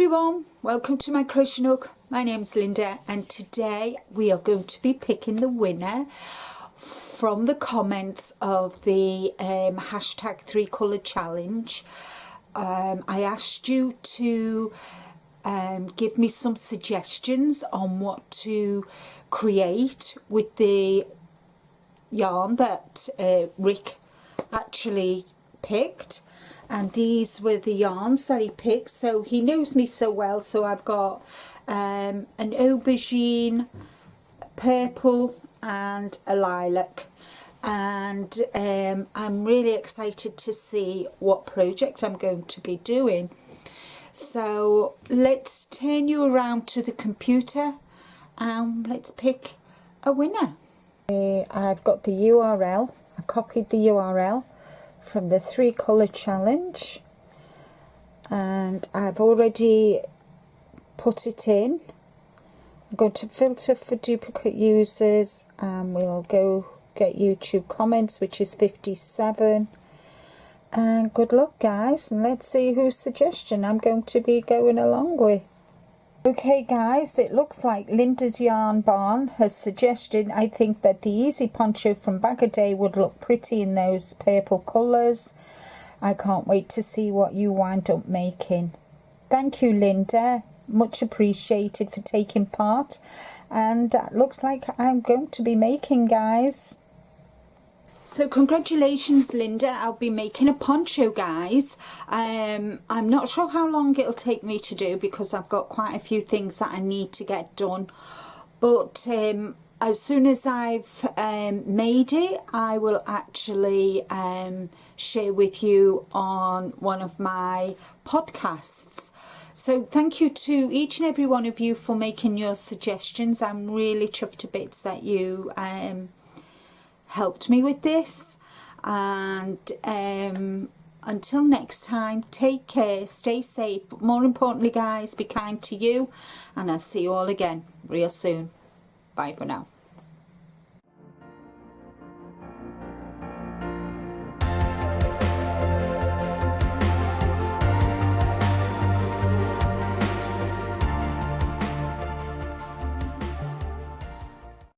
everyone, welcome to my crochet nook. My name's Linda and today we are going to be picking the winner from the comments of the hashtag 3 colour challenge. I asked you to give me some suggestions on what to create with the yarn that Rick actually picked. And these were the yarns that he picked, so he knows me so well. So I've got an aubergine, purple and a lilac, and I'm really excited to see what project I'm going to be doing. So let's turn you around to the computer and let's pick a winner. I've got the URL, I copied the URL from the 3 colour challenge and I've already put it in. I'm going to filter for duplicate users and we'll go get YouTube comments, which is 57, and good luck guys, and let's see whose suggestion I'm going to be going along with. Okay guys, it looks like Linda's Yarn Barn has suggested, I think that the easy poncho from Bag O' Day would look pretty in those purple colours. I can't wait to see what you wind up making. Thank you Linda, much appreciated for taking part, and that looks like I'm going to be making, guys. So congratulations Linda, I'll be making a poncho guys. I'm not sure how long it'll take me to do because I've got quite a few things that I need to get done, but as soon as I've made it I will actually share with you on one of my podcasts. So thank you to each and every one of you for making your suggestions. I'm really chuffed to bits that you helped me with this, and until next time, take care, stay safe, but more importantly guys, be kind to you, and I'll see you all again real soon. Bye for now.